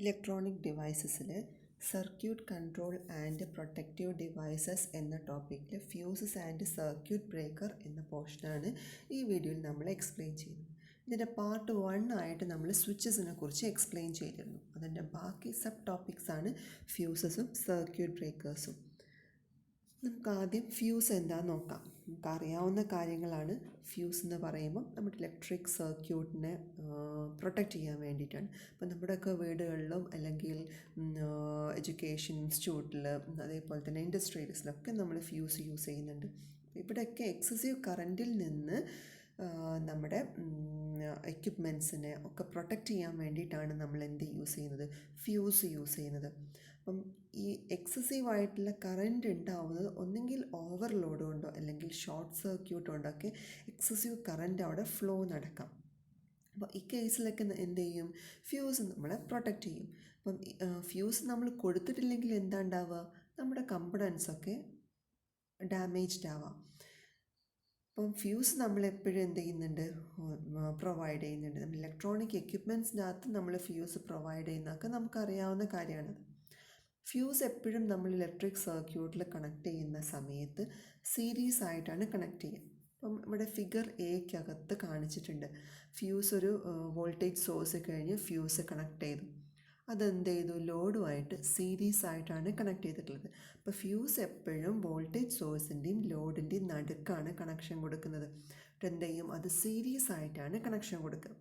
Electronic ഡിവൈസസിൽ circuit control and protective devices എന്ന ടോപ്പിക്കിൽ ഫ്യൂസസ് ആൻഡ് സർക്യൂട്ട് ബ്രേക്കർ എന്ന പോർഷനാണ് ഈ വീഡിയോയിൽ നമ്മൾ എക്സ്പ്ലെയിൻ ചെയ്യുന്നത്. ഇതിൻ്റെ പാർട്ട് 1 ആയിട്ട് നമ്മൾ സ്വിച്ചസിനെ കുറിച്ച് എക്സ്പ്ലെയിൻ ചെയ്തിരുന്നു. അതിൻ്റെ ബാക്കി സബ് ടോപ്പിക്സാണ് ഫ്യൂസസും സർക്യൂട്ട് ബ്രേക്കേഴ്സും. നമുക്ക് ആദ്യം ഫ്യൂസ് എന്താണെന്ന് നോക്കാം. നമുക്കറിയാവുന്ന കാര്യങ്ങളാണ്. ഫ്യൂസ് എന്ന് പറയുമ്പോൾ നമ്മുടെ ഇലക്ട്രിക് സർക്യൂട്ടിനെ പ്രൊട്ടക്റ്റ് ചെയ്യാൻ വേണ്ടിയിട്ടാണ്. അപ്പോൾ നമ്മുടെയൊക്കെ വീടുകളിലും അല്ലെങ്കിൽ എഡ്യൂക്കേഷൻ ഇൻസ്റ്റിറ്റ്യൂട്ടിൽ അതേപോലെ തന്നെ ഇൻഡസ്ട്രിയൽസിലൊക്കെ നമ്മൾ ഫ്യൂസ് യൂസ് ചെയ്യുന്നുണ്ട്. ഇവിടെയൊക്കെ എക്സസീവ് കറൻറ്റിൽ നിന്ന് നമ്മുടെ എക്യുപ്മെൻറ്റ്സിനെ ഒക്കെ പ്രൊട്ടക്റ്റ് ചെയ്യാൻ വേണ്ടിയിട്ടാണ് നമ്മൾ എന്ത് യൂസ് ചെയ്യുന്നത്, ഫ്യൂസ് യൂസ് ചെയ്യുന്നത്. അപ്പം ഈ എക്സസീവായിട്ടുള്ള കറൻറ്റ് ഉണ്ടാവുന്നത് ഒന്നെങ്കിൽ ഓവർലോഡ് കൊണ്ടോ അല്ലെങ്കിൽ ഷോർട്ട് സർക്യൂട്ട് കൊണ്ടൊക്കെ എക്സസീവ് കറൻറ്റ് അവിടെ ഫ്ലോ നടക്കാം. അപ്പോൾ ഈ കേസിലൊക്കെ എന്ത് ചെയ്യും, ഫ്യൂസ് നമ്മളെ പ്രൊട്ടക്റ്റ് ചെയ്യും. അപ്പം ഫ്യൂസ് നമ്മൾ കൊടുത്തിട്ടില്ലെങ്കിൽ എന്താ ഉണ്ടാവുക, നമ്മുടെ കമ്പണൻസൊക്കെ ഡാമേജ്ഡ് ആവാം. അപ്പം ഫ്യൂസ് നമ്മളെപ്പോഴും എന്ത് ചെയ്യുന്നുണ്ട്, പ്രൊവൈഡ് ചെയ്യുന്നുണ്ട്. നമ്മൾ ഇലക്ട്രോണിക് എക്യുപ്മെൻറ്റ്സിനകത്ത് നമ്മൾ ഫ്യൂസ് പ്രൊവൈഡ് ചെയ്യുന്നതൊക്കെ നമുക്കറിയാവുന്ന കാര്യമാണത്. ഫ്യൂസ് എപ്പോഴും നമ്മൾ ഇലക്ട്രിക് സർക്യൂട്ടിൽ കണക്ട് ചെയ്യുന്ന സമയത്ത് സീരീസ് ആയിട്ടാണ് കണക്ട് ചെയ്യുക. അപ്പം ഇവിടെ ഫിഗർ എക്കകത്ത് കാണിച്ചിട്ടുണ്ട്. ഫ്യൂസ് ഒരു വോൾട്ടേജ് സോഴ്സ് കഴിഞ്ഞ് ഫ്യൂസ് കണക്ട് ചെയ്തു. അതെന്ത് ചെയ്തു, ലോഡുമായിട്ട് സീരീസ് ആയിട്ടാണ് കണക്ട് ചെയ്തിട്ടുള്ളത്. അപ്പോൾ ഫ്യൂസ് എപ്പോഴും വോൾട്ടേജ് സോഴ്സിൻ്റെയും ലോഡിൻ്റെയും നടുക്കാണ് കണക്ഷൻ കൊടുക്കുന്നത്. എന്ത് ചെയ്യും, അത് സീരീസ് ആയിട്ടാണ് കണക്ഷൻ കൊടുക്കുക.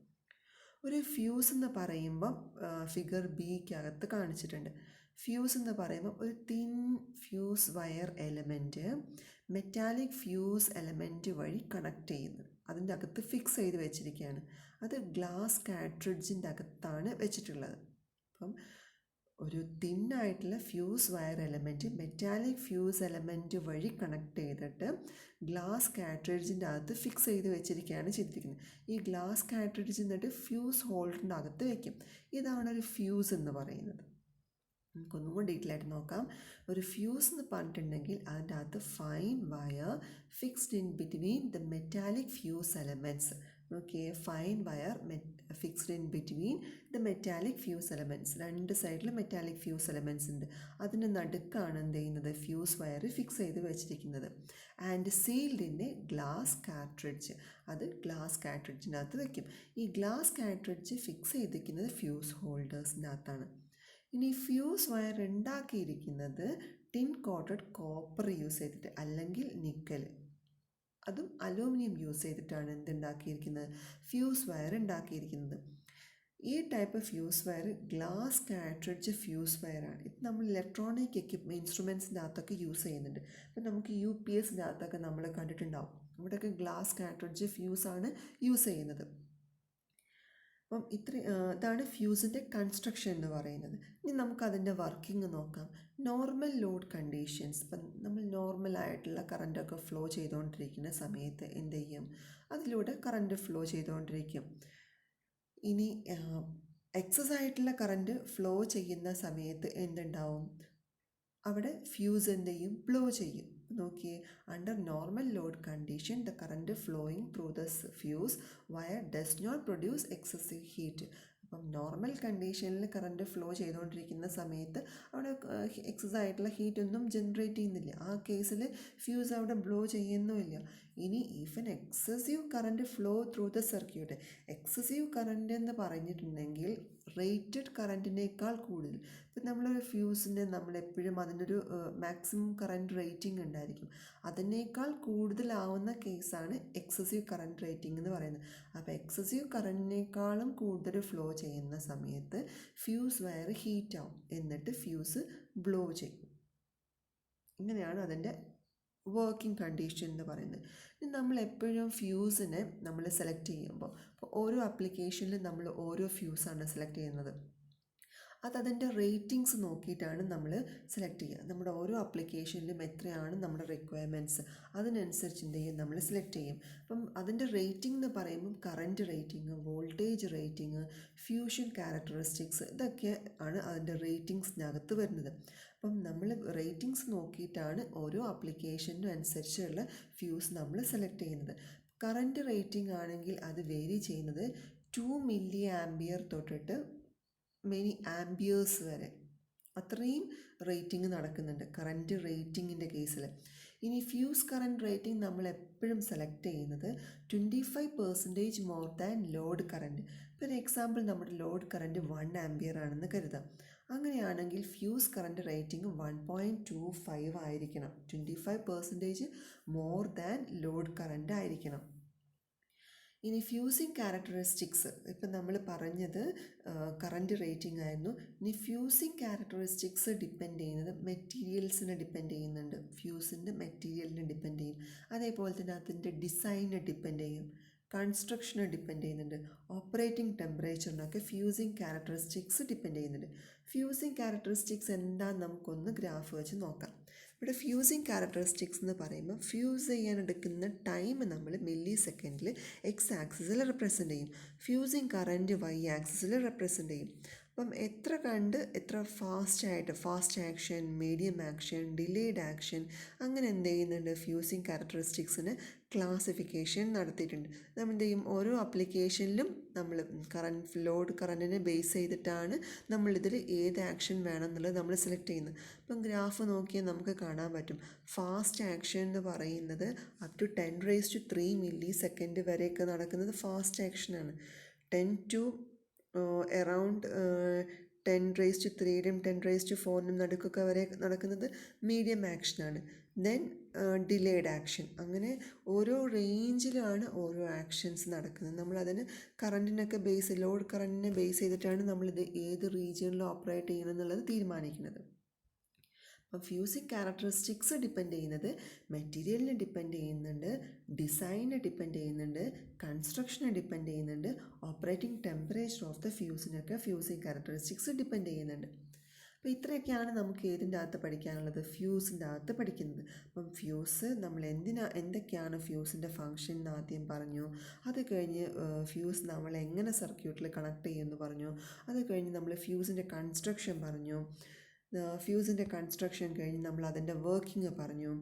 ഒരു ഫ്യൂസ് എന്ന് പറയുമ്പം ഫിഗർ ബിക്കകത്ത് കാണിച്ചിട്ടുണ്ട്. ഫ്യൂസ് എന്ന് പറയുമ്പോൾ ഒരു thin fuse wire element metallic fuse element വഴി കണക്ട് ചെയ്യുന്നത്. അതിൻ്റെ അകത്ത് ഫിക്സ് ചെയ്ത് വെച്ചിരിക്കുകയാണ്. അത് ഗ്ലാസ് കാട്രിഡ്ജിൻ്റെ അകത്താണ് വെച്ചിട്ടുള്ളത്. അപ്പം ഒരു തിന്നായിട്ടുള്ള fuse wire element metallic fuse element വഴി കണക്ട് ചെയ്തിട്ട് ഗ്ലാസ് കാട്രിഡ്ജിൻ്റെ അകത്ത് ഫിക്സ് ചെയ്ത് വെച്ചിരിക്കുകയാണ് ചെയ്തിരിക്കുന്നത്. ഈ ഗ്ലാസ് കാട്രിഡ്ജ് എന്നിട്ട് ഫ്യൂസ് ഹോൾഡറിൻ്റെ അകത്ത് വയ്ക്കും. ഇതാണ് ഒരു ഫ്യൂസ് എന്ന് പറയുന്നത്. നമുക്കൊന്നും കൂടി ഡീറ്റെയിൽ ആയിട്ട് നോക്കാം. ഒരു ഫ്യൂസ് എന്ന് പറഞ്ഞിട്ടുണ്ടെങ്കിൽ അതിൻ്റെ അകത്ത് fine wire fixed in between the metallic fuse elements. Okay, fine wire fixed in between the metallic fuse elements. രണ്ട് സൈഡിൽ മെറ്റാലിക് ഫ്യൂസ് എലമെൻറ്റ്സ് ഉണ്ട്. അതിന് നടുക്കാണ് എന്ത് ചെയ്യുന്നത്, ഫ്യൂസ് വയർ ഫിക്സ് ചെയ്ത് വെച്ചിരിക്കുന്നത്. And sealed in A glass cartridge. അത് glass കാട്രിഡ്ജിനകത്ത് വയ്ക്കും. ഈ ഗ്ലാസ് കാട്രിഡ്ജ് ഫിക്സ് ചെയ്തിരിക്കുന്നത് ഫ്യൂസ് ഹോൾഡേഴ്സിനകത്താണ്. ഇനി ഫ്യൂസ് വയർ ഉണ്ടാക്കിയിരിക്കുന്നത് ടിൻ കോട്ടഡ് കോപ്പർ യൂസ് ചെയ്തിട്ട് അല്ലെങ്കിൽ നിക്കൽ, അതും അലൂമിനിയം യൂസ് ചെയ്തിട്ടാണ് എന്തുണ്ടാക്കിയിരിക്കുന്നത്, ഫ്യൂസ് വയർ ഉണ്ടാക്കിയിരിക്കുന്നത്. ഈ type fuse wire glass cartridge fuse വയറാണ്. ഇത് നമ്മൾ ഇലക്ട്രോണിക് ഇൻസ്ട്രുമെൻറ്റ്സിൻ്റെ അകത്തൊക്കെ യൂസ് ചെയ്യുന്നുണ്ട്. അപ്പം നമുക്ക് UPSൻ്റെ അകത്തൊക്കെ നമ്മൾ കണ്ടിട്ടുണ്ടാവും. അവിടെയൊക്കെ ഗ്ലാസ് കാട്രിഡ്ജ് ഫ്യൂസാണ് യൂസ് ചെയ്യുന്നത്. അപ്പം ഇതാണ് ഫ്യൂസിൻ്റെ കൺസ്ട്രക്ഷൻ എന്ന് പറയുന്നത്. ഇനി നമുക്കതിൻ്റെ വർക്കിംഗ് നോക്കാം. നോർമൽ ലോഡ് കണ്ടീഷൻസ്, ഇപ്പം നമ്മൾ നോർമലായിട്ടുള്ള കറൻറ്റൊക്കെ ഫ്ലോ ചെയ്തുകൊണ്ടിരിക്കുന്ന സമയത്ത് എന്ത് ചെയ്യും, അതിലൂടെ കറൻറ്റ് ഫ്ലോ ചെയ്തുകൊണ്ടിരിക്കും. ഇനി എക്സസ് ആയിട്ടുള്ള കറൻറ്റ് ഫ്ലോ ചെയ്യുന്ന സമയത്ത് എന്തുണ്ടാവും, അവിടെ ഫ്യൂസ് എന്ത് ചെയ്യും, ബ്ലോ ചെയ്യും. നോക്കിയേ, under normal load condition the current flowing through the fuse wire does not produce excessive heat. അപ്പം നോർമൽ കണ്ടീഷനിൽ കറൻറ്റ് ഫ്ലോ ചെയ്തുകൊണ്ടിരിക്കുന്ന സമയത്ത് അവിടെ എക്സസ് ആയിട്ടുള്ള ഹീറ്റൊന്നും ജനറേറ്റ് ചെയ്യുന്നില്ല. ആ കേസിൽ ഫ്യൂസ് അവിടെ ബ്ലോ ചെയ്യുന്നുമില്ല. ഇനി even excessive current flow through the circuit, excessive current എന്ന് പറഞ്ഞിട്ടുണ്ടെങ്കിൽ റേറ്റഡ് കറൻറ്റിനേക്കാൾ കൂടുതൽ. ഇപ്പം നമ്മളൊരു ഫ്യൂസിൻ്റെ നമ്മളെപ്പോഴും അതിനൊരു മാക്സിമം കറൻറ്റ് റേറ്റിംഗ് ഉണ്ടായിരിക്കും. അതിനേക്കാൾ കൂടുതലാവുന്ന കേസാണ് എക്സസീവ് കറൻറ്റ് റേറ്റിംഗ് എന്ന് പറയുന്നത്. അപ്പോൾ എക്സസീവ് കറൻറ്റിനേക്കാളും കൂടുതൽ ഫ്ലോ ചെയ്യുന്ന സമയത്ത് ഫ്യൂസ് വയർ ഹീറ്റാവും, എന്നിട്ട് ഫ്യൂസ് ബ്ലോ ചെയ്യും. ഇങ്ങനെയാണ് അതിൻ്റെ വർക്കിംഗ് കണ്ടീഷൻ എന്ന് പറയുന്നത്. ഇനി നമ്മൾ എപ്പോഴും ഫ്യൂസിനെ നമ്മൾ സെലക്ട് ചെയ്യുമ്പോൾ ഓരോ ആപ്ലിക്കേഷനിലും നമ്മൾ ഓരോ ഫ്യൂസാണ് സെലക്ട് ചെയ്യുന്നത്. അതതിൻ്റെ റേറ്റിങ്സ് നോക്കിയിട്ടാണ് നമ്മൾ സെലക്ട് ചെയ്യുക. നമ്മുടെ ഓരോ ആപ്ലിക്കേഷനിലും എത്രയാണ് നമ്മുടെ റിക്വയർമെൻറ്റ്സ്, അതിനനുസരിച്ച് എന്ത് ചെയ്യും, നമ്മൾ സെലക്ട് ചെയ്യും. അപ്പം അതിൻ്റെ റേറ്റിംഗ് എന്ന് പറയുമ്പം current rating, voltage rating, fusion characteristics, ഇതൊക്കെ ആണ് അതിൻ്റെ റേറ്റിങ്സിനകത്ത് വരുന്നത്. അപ്പം നമ്മൾ റേറ്റിങ്സ് നോക്കിയിട്ടാണ് ഓരോ ആപ്ലിക്കേഷനും അനുസരിച്ചുള്ള ഫ്യൂസ് നമ്മൾ സെലക്ട് ചെയ്യുന്നത്. കറൻറ്റ് റേറ്റിംഗ് ആണെങ്കിൽ അത് വേരി ചെയ്യുന്നത് 2 mA തൊട്ടിട്ട് മെനി ആംബിയേഴ്സ് വരെ അത്രയും റേറ്റിംഗ് നടക്കുന്നുണ്ട് കറൻറ്റ് റേറ്റിങ്ങിൻ്റെ കേസിൽ. ഇനി ഫ്യൂസ് കറൻറ്റ് റേറ്റിംഗ് നമ്മൾ എപ്പോഴും സെലക്ട് ചെയ്യുന്നത് 25% മോർ ദാൻ ലോഡ് കറൻറ്റ്. ഇപ്പോൾ ഒരു എക്സാമ്പിൾ നമ്മുടെ ലോഡ് കറൻറ്റ് 1 ആംബിയർ ആണെന്ന് കരുതാം. അങ്ങനെയാണെങ്കിൽ ഫ്യൂസ് കറൻറ്റ് റേറ്റിംഗ് 1.25 ആയിരിക്കണം. 25% മോർ ദാൻ ലോഡ് കറൻറ്റ് ആയിരിക്കണം. ഇനി ഫ്യൂസിങ് ക്യാരക്ടറിസ്റ്റിക്സ് ഇപ്പം നമ്മൾ പറഞ്ഞത് കറൻറ്റ് റേറ്റിംഗ് ആയിരുന്നു. ഇനി ഫ്യൂസിങ് ക്യാരക്ടറിസ്റ്റിക്സ് ഡിപ്പെൻഡ് ചെയ്യുന്നത് മെറ്റീരിയൽസിനെ ഡിപ്പെൻഡ് ചെയ്യുന്നുണ്ട്. ഫ്യൂസിൻ്റെ മെറ്റീരിയലിനെ ഡിപ്പെൻഡ് ചെയ്യും. അതേപോലെ തന്നെ അതിൻ്റെ ഡിസൈനെ ഡിപ്പെൻഡ് ചെയ്യും, കൺസ്ട്രക്ഷനെ ഡിപ്പെൻഡ് ചെയ്യുന്നുണ്ട്, ഓപ്പറേറ്റിംഗ് ടെമ്പറേച്ചറിനൊക്കെ ഫ്യൂസിങ് ക്യാരക്ടറിസ്റ്റിക്സ് ഡിപ്പെൻഡ് ചെയ്യുന്നുണ്ട്. ഫ്യൂസിങ് ക്യാരക്ടറിസ്റ്റിക്സ് എന്താണെന്ന് നമുക്കൊന്ന് ഗ്രാഫ് വെച്ച് നോക്കാം. ഇവിടെ ഫ്യൂസിങ് ക്യാരക്ടറിസ്റ്റിക്സ് എന്ന് പറയുമ്പോൾ ഫ്യൂസ് ചെയ്യാൻ എടുക്കുന്ന ടൈം നമ്മൾ മില്ലി സെക്കൻഡിൽ എക്സ് ആക്സിസിൽ റെപ്രസെൻ്റ് ചെയ്യും, ഫ്യൂസിങ് കറൻറ്റ് വൈ ആക്സിസിൽ റെപ്രസെൻ്റ് ചെയ്യും. അപ്പം എത്ര fast action, medium action, delayed action, അങ്ങനെ എന്ത് ചെയ്യുന്നുണ്ട് ഫ്യൂസിങ് ക്യാരക്ടറിസ്റ്റിക്സിന് ക്ലാസിഫിക്കേഷൻ നടത്തിയിട്ടുണ്ട്. നമ്മൾ എന്ത് ചെയ്യും, ഓരോ ആപ്ലിക്കേഷനിലും നമ്മൾ ലോഡ് കറൻറ്റിനെ ബേസ് ചെയ്തിട്ടാണ് നമ്മളിതിൽ ഏത് ആക്ഷൻ വേണം എന്നുള്ളത് നമ്മൾ സെലക്ട് ചെയ്യുന്നത്. അപ്പം ഗ്രാഫ് നോക്കിയാൽ നമുക്ക് കാണാൻ പറ്റും, ഫാസ്റ്റ് ആക്ഷൻ എന്ന് പറയുന്നത് അപ് ടു 10⁻³ മില്ലി സെക്കൻഡ് വരെയൊക്കെ നടക്കുന്നത് ഫാസ്റ്റ് ആക്ഷനാണ്. 10 to around 10⁻³ 10⁻⁴ നടുക്കൊക്കെ വരെ നടക്കുന്നത് മീഡിയം ആക്ഷനാണ്. ദെൻ ഡിലേഡ് ആക്ഷൻ, അങ്ങനെ ഓരോ റേഞ്ചിലാണ് ഓരോ ആക്ഷൻസ് നടക്കുന്നത്. നമ്മളതിന് ലോഡ് കറൻറ്റിനെ ബേസ് ചെയ്തിട്ടാണ് നമ്മളിത് ഏത് റീജിയനിൽ ഓപ്പറേറ്റ് ചെയ്യണം എന്നുള്ളത് തീരുമാനിക്കുന്നത്. അപ്പം ഫ്യൂസിങ് ക്യാരക്ടറിസ്റ്റിക്സ് ഡിപ്പെൻഡ് ചെയ്യുന്നത് മെറ്റീരിയലിനെ ഡിപ്പെൻഡ് ചെയ്യുന്നുണ്ട്, ഡിസൈനെ ഡിപ്പെൻഡ് ചെയ്യുന്നുണ്ട്, കൺസ്ട്രക്ഷനെ ഡിപ്പെൻഡ് ചെയ്യുന്നുണ്ട്, ഓപ്പറേറ്റിംഗ് ടെമ്പറേച്ചർ ഓഫ് ദ ഫ്യൂസിനൊക്കെ ഫ്യൂസിങ് ക്യാരക്ടറിസ്റ്റിക്സ് ഡിപ്പെൻഡ് ചെയ്യുന്നുണ്ട്. അപ്പോൾ ഇത്രയൊക്കെയാണ് നമുക്ക് ഏതിൻ്റെ അകത്ത് പഠിക്കാനുള്ളത്, ഫ്യൂസിൻ്റെ അകത്ത് പഠിക്കുന്നത്. അപ്പം ഫ്യൂസ് നമ്മൾ എന്തൊക്കെയാണ് ഫ്യൂസിൻ്റെ ഫങ്ഷൻ എന്ന് ആദ്യം പറഞ്ഞു. അത് കഴിഞ്ഞ് ഫ്യൂസ് നമ്മൾ എങ്ങനെ സർക്യൂട്ടിൽ കണക്ട് ചെയ്യുമെന്ന് പറഞ്ഞു. അത് കഴിഞ്ഞ് നമ്മൾ ഫ്യൂസിൻ്റെ കൺസ്ട്രക്ഷൻ പറഞ്ഞു. ഫ്യൂസിൻ്റെ കൺസ്ട്രക്ഷൻ കഴിഞ്ഞ് നമ്മൾ അതിൻ്റെ വർക്കിംഗ് പറഞ്ഞു.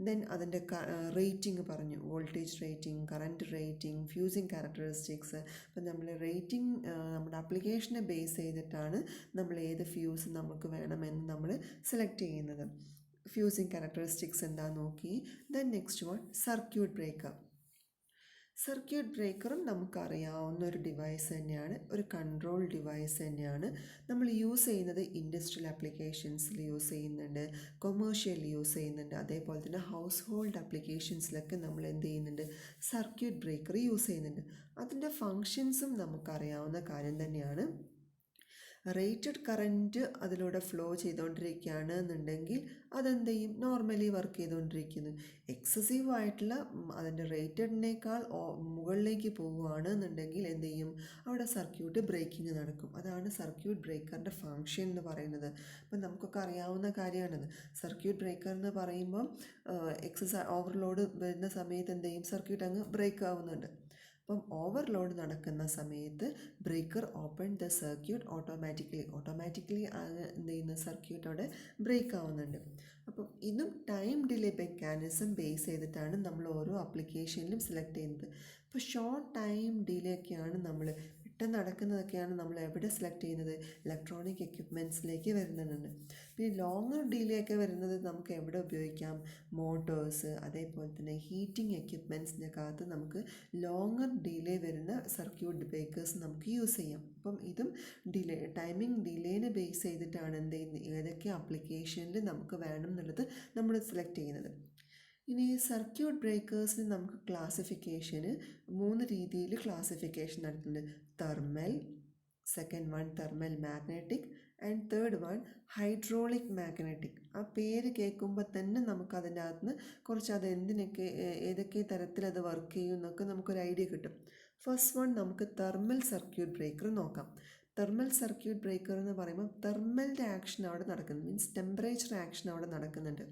ദെൻ അതിൻ്റെ റേറ്റിംഗ് പറഞ്ഞു, voltage rating, current rating, fusing characteristics. അപ്പം നമ്മൾ റേറ്റിംഗ് നമ്മുടെ ആപ്ലിക്കേഷനെ ബേസ് ചെയ്തിട്ടാണ് നമ്മൾ ഏത് ഫ്യൂസ് നമുക്ക് വേണമെന്ന് നമ്മൾ സെലക്ട് ചെയ്യുന്നത്. ഫ്യൂസിങ് ക്യാരക്ടറിസ്റ്റിക്സ് എന്താണെന്ന് നോക്കി. Then next one circuit breaker. Circuit ബ്രേക്കറും നമുക്കറിയാവുന്ന ഒരു ഡിവൈസ് തന്നെയാണ്, ഒരു കൺട്രോൾ ഡിവൈസ് തന്നെയാണ്. നമ്മൾ യൂസ് ചെയ്യുന്നത് ഇൻഡസ്ട്രിയൽ ആപ്ലിക്കേഷൻസിൽ യൂസ് ചെയ്യുന്നുണ്ട്, കൊമേഴ്ഷ്യൽ യൂസ് ചെയ്യുന്നുണ്ട്, അതേപോലെ തന്നെ ഹൗസ് ഹോൾഡ് ആപ്ലിക്കേഷൻസിലൊക്കെ നമ്മൾ എന്ത് ചെയ്യുന്നുണ്ട്, സർക്യൂട്ട് ബ്രേക്കർ യൂസ് ചെയ്യുന്നുണ്ട്. അതിൻ്റെ ഫങ്ഷൻസും നമുക്കറിയാവുന്ന കാര്യം തന്നെയാണ്. റേറ്റഡ് കറൻറ്റ് അതിലൂടെ ഫ്ലോ ചെയ്തുകൊണ്ടിരിക്കുകയാണ് എന്നുണ്ടെങ്കിൽ അതെന്ത് ചെയ്യും, നോർമലി വർക്ക് ചെയ്തുകൊണ്ടിരിക്കുന്നു. എക്സസീവായിട്ടുള്ള അതിൻ്റെ റേറ്റഡിനേക്കാൾ മുകളിലേക്ക് പോവുകയാണ് എന്നുണ്ടെങ്കിൽ എന്ത് ചെയ്യും, അവിടെ സർക്യൂട്ട് ബ്രേക്കിംഗ് നടക്കും. അതാണ് സർക്യൂട്ട് ബ്രേക്കറിൻ്റെ ഫങ്ഷൻ എന്ന് പറയുന്നത്. അപ്പം നമുക്കൊക്കെ അറിയാവുന്ന കാര്യമാണത്. സർക്യൂട്ട് ബ്രേക്കർ എന്ന് പറയുമ്പം ഓവർലോഡ് വരുന്ന സമയത്ത് എന്ത് ചെയ്യും, സർക്യൂട്ട് അങ്ങ് ബ്രേക്ക് ആവുന്നുണ്ട്. അപ്പം ഓവർലോഡ് നടക്കുന്ന സമയത്ത് breaker open the circuit automatically എന്ത് ചെയ്യുന്ന സർക്യൂട്ട് അവിടെ ബ്രേക്ക് ആവുന്നുണ്ട്. അപ്പം ഇതും ടൈം ഡിലേ മെക്കാനിസം ബേസ് ചെയ്തിട്ടാണ് നമ്മൾ ഓരോ ആപ്ലിക്കേഷനിലും സെലക്ട് ചെയ്യുന്നത്. ഇപ്പോൾ ഷോർട്ട് ടൈം ഡിലേ ഒക്കെയാണ് നമ്മൾ പെട്ടെന്ന് നടക്കുന്നതൊക്കെയാണ് നമ്മൾ എവിടെ സെലക്ട് ചെയ്യുന്നത്, ഇലക്ട്രോണിക് എക്യുപ്മെൻറ്റ്സിലേക്ക് വരുന്നുണ്ട്. പിന്നെ ലോങ്ങർ ഡിലേ ഒക്കെ വരുന്നത് നമുക്ക് എവിടെ ഉപയോഗിക്കാം, മോട്ടോഴ്സ്, അതേപോലെ തന്നെ ഹീറ്റിംഗ് എക്യുപ്മെൻറ്റ്സിൻ്റെ അകത്ത് നമുക്ക് ലോങ്ങർ ഡിലേ വരുന്ന സർക്യൂട്ട് ബ്രേക്കേഴ്സ് നമുക്ക് യൂസ് ചെയ്യാം. അപ്പം ഇതും ടൈമിംഗ് ഡിലേനെ ബേസ് ചെയ്തിട്ടാണ് എന്ത് ചെയ്യുന്നത്, ഏതൊക്കെ ആപ്ലിക്കേഷനിൽ നമുക്ക് വേണം എന്നുള്ളത് നമ്മൾ സെലക്ട് ചെയ്യുന്നത്. ഇനി സർക്യൂട്ട് ബ്രേക്കേഴ്സിന് നമുക്ക് ക്ലാസിഫിക്കേഷന് 3 രീതിയിൽ ക്ലാസിഫിക്കേഷൻ നടത്തുന്നുണ്ട്. Thermal, second one thermal magnetic, and third one hydraulic magnetic. ആ പേര് കേൾക്കുമ്പോൾ തന്നെ നമുക്കതിൻ്റെ അകത്തുനിന്ന് കുറച്ച് അത് ഏതൊക്കെ തരത്തിൽ അത് വർക്ക് ചെയ്യും എന്നൊക്കെ നമുക്കൊരു ഐഡിയ കിട്ടും. ഫസ്റ്റ് വൺ നമുക്ക് തെർമൽ സർക്യൂട്ട് ബ്രേക്കർ നോക്കാം. തെർമൽ സർക്യൂട്ട് ബ്രേക്കർ എന്ന് പറയുമ്പോൾ തെർമലിൻ്റെ ആക്ഷൻ അവിടെ നടക്കുന്നത്, മീൻസ് ടെമ്പറേച്ചർ ആക്ഷൻ അവിടെ നടക്കുന്നുണ്ട്.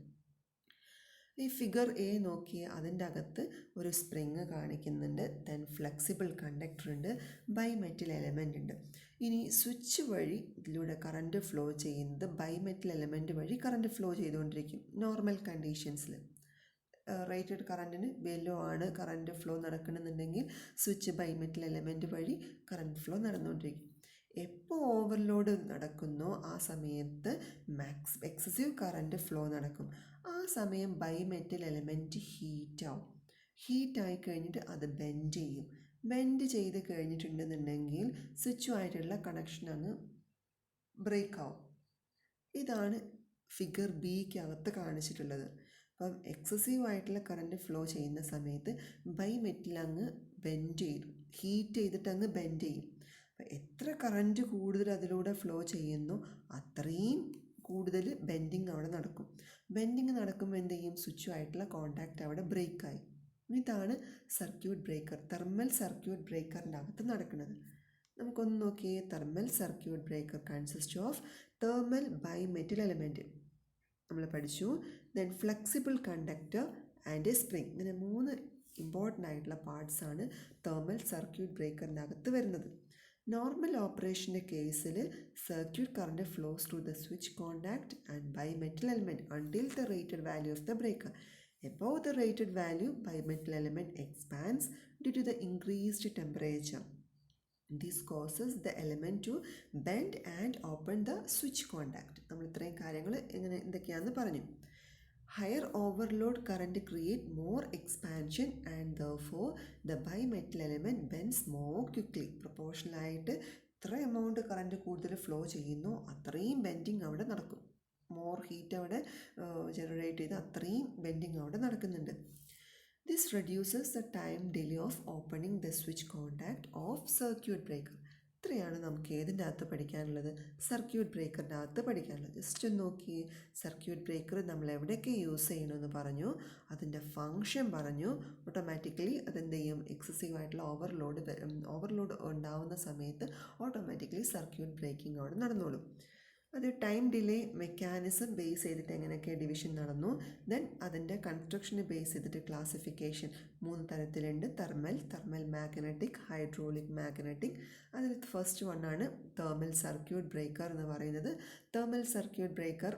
ഈ ഫിഗർ എ നോക്കിയാൽ അതിൻ്റെ അകത്ത് ഒരു സ്പ്രിങ് കാണിക്കുന്നുണ്ട്, ദെൻ ഫ്ലെക്സിബിൾ കണ്ടക്ടർ ഉണ്ട്, ബൈമെറ്റൽ എലമെൻ്റ് ഉണ്ട്. ഇനി സ്വിച്ച് വഴി ഇതിലൂടെ കറണ്ട് ഫ്ലോ ചെയ്യുന്നത് ബൈമെറ്റൽ എലമെൻറ്റ് വഴി കറണ്ട് ഫ്ലോ ചെയ്തുകൊണ്ടിരിക്കും നോർമൽ കണ്ടീഷൻസിൽ. റേറ്റഡ് കറൻറ്റിന് ബെല്ലോ ആണ് കറണ്ട് ഫ്ലോ നടക്കണമെന്നുണ്ടെങ്കിൽ സ്വിച്ച് ബൈമെറ്റൽ എലമെൻറ്റ് വഴി കറണ്ട് ഫ്ലോ നടന്നുകൊണ്ടിരിക്കും. എപ്പോൾ ഓവർലോഡ് നടക്കുന്നോ ആ സമയത്ത് എക്സസീവ് കറൻറ്റ് ഫ്ലോ നടക്കും. ആ സമയം ബൈമെറ്റൽ എലമെൻറ്റ് ഹീറ്റാവും. ഹീറ്റായി കഴിഞ്ഞിട്ട് അത് ബെൻഡ് ചെയ്യും. ബെൻഡ് ചെയ്ത് കഴിഞ്ഞിട്ടുണ്ടെന്നുണ്ടെങ്കിൽ സ്വിച്ചുമായിട്ടുള്ള കണക്ഷൻ അങ്ങ് ബ്രേക്ക് ആവും. ഇതാണ് ഫിഗർ ബിക്കകത്ത് കാണിച്ചിട്ടുള്ളത്. അപ്പം എക്സസീവ് ആയിട്ടുള്ള കറൻറ്റ് ഫ്ലോ ചെയ്യുന്ന സമയത്ത് ബൈമെറ്റൽ അങ്ങ് ബെൻഡ് ചെയ്യും, ഹീറ്റ് ചെയ്തിട്ട് അങ്ങ് ബെൻഡ് ചെയ്യും. അപ്പം എത്ര കറൻറ്റ് കൂടുതൽ അതിലൂടെ ഫ്ലോ ചെയ്യുന്നു അത്രയും കൂടുതൽ ബെൻഡിങ് അവിടെ നടക്കും. ബെൻഡിങ് നടക്കുമ്പോൾ എന്ത് ചെയ്യും, സ്വിച്ചുമായിട്ടുള്ള കോണ്ടാക്റ്റ് അവിടെ ബ്രേക്കായി. ഇതാണ് സർക്യൂട്ട് ബ്രേക്കർ, തെർമൽ സർക്യൂട്ട് ബ്രേക്കറിൻ്റെ അകത്ത് നടക്കുന്നത്. നമുക്കൊന്ന് നോക്കിയേ. Thermal circuit breaker consist of thermal bimetal element നമ്മൾ പഠിച്ചു. Then flexible conductor and A spring. ഇങ്ങനെ 3 ഇമ്പോർട്ടൻ്റ് ആയിട്ടുള്ള പാർട്സാണ് തെർമൽ സർക്യൂട്ട് ബ്രേക്കറിൻ്റെ അകത്ത് വരുന്നത്. നോർമൽ ഓപ്പറേഷൻ്റെ കേസിൽ circuit current flows through the switch contact and bimetal element until the rated value of the breaker. Above the rated value, bimetal element expands due to the increased temperature. This causes the element to bend and open the switch contact. നമ്മൾ ഇത്രയും കാര്യങ്ങൾ എന്തൊക്കെയാണെന്ന് പറഞ്ഞു. Higher overload current create more expansion and therefore the bimetal element bends more quickly. Proportional ആയിട്ട് എത്ര amount current കൂടുതൽ flow ചെയ്യുന്നു അത്രയും ബെൻഡിങ് അവിടെ നടക്കും. മോർ ഹീറ്റ് അവിടെ ജനറേറ്റ് ചെയ്ത് അത്രയും ബെൻഡിങ് അവിടെ നടക്കുന്നുണ്ട്. This reduces the time delay of opening the switch contact of circuit breaker. ഇത്രയാണ് നമുക്ക് ഏതിൻ്റെ അകത്ത് പഠിക്കാനുള്ളത്, സർക്യൂട്ട് ബ്രേക്കറിൻ്റെ അകത്ത് പഠിക്കാനുള്ളത്. ജസ്റ്റ് ഒന്ന് നോക്കിയേ. സർക്യൂട്ട് ബ്രേക്കർ നമ്മൾ എവിടെയൊക്കെ യൂസ് ചെയ്യണമെന്ന് പറഞ്ഞു, അതിൻ്റെ ഫങ്ഷൻ പറഞ്ഞു. ഓട്ടോമാറ്റിക്കലി അതെന്ത് ചെയ്യും, എക്സസീവ് ആയിട്ടുള്ള ഓവർലോഡ് ഉണ്ടാവുന്ന സമയത്ത് ഓട്ടോമാറ്റിക്കലി സർക്യൂട്ട് ബ്രേക്കിംഗ് അവിടെ നടന്നോളും. അത് ടൈം ഡിലേ മെക്കാനിസം ബേസ് ചെയ്തിട്ട് എങ്ങനെയൊക്കെ ഡിവിഷൻ നടന്നു. ദെൻ അതിൻ്റെ കൺസ്ട്രക്ഷനെ ബേസ് ചെയ്തിട്ട് ക്ലാസിഫിക്കേഷൻ 3 തരത്തിലുണ്ട്. Thermal magnetic, hydraulic magnetic. അതിൽ ഫസ്റ്റ് വണ്ണാണ് തെർമൽ സർക്യൂട്ട് ബ്രേക്കർ എന്ന് പറയുന്നത്. Thermal circuit breaker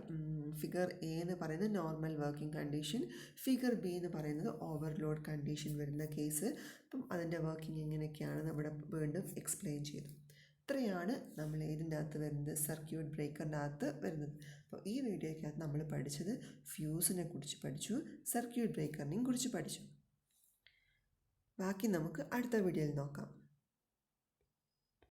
figure A എന്ന് പറയുന്നത് normal working condition, figure B എന്ന് പറയുന്നത് ഓവർലോഡ് കണ്ടീഷൻ വരുന്ന കേസ്. അപ്പം അതിൻ്റെ വർക്കിംഗ് എങ്ങനെയൊക്കെയാണ് നമ്മുടെ വീണ്ടും എക്സ്പ്ലെയിൻ ചെയ്തു. ഇത്രയാണ് നമ്മൾ ഏതിൻ്റെ അകത്ത് വരുന്നത്, സർക്യൂട്ട് ബ്രേക്കറിൻ്റെ അകത്ത് വരുന്നത്. അപ്പോൾ ഈ വീഡിയോയ്ക്കകത്ത് നമ്മൾ പഠിച്ചത് ഫ്യൂസിനെ കുറിച്ച് പഠിച്ചു, സർക്യൂട്ട് ബ്രേക്കറിനെയും കുറിച്ച് പഠിച്ചു. ബാക്കി നമുക്ക് അടുത്ത വീഡിയോയിൽ നോക്കാം.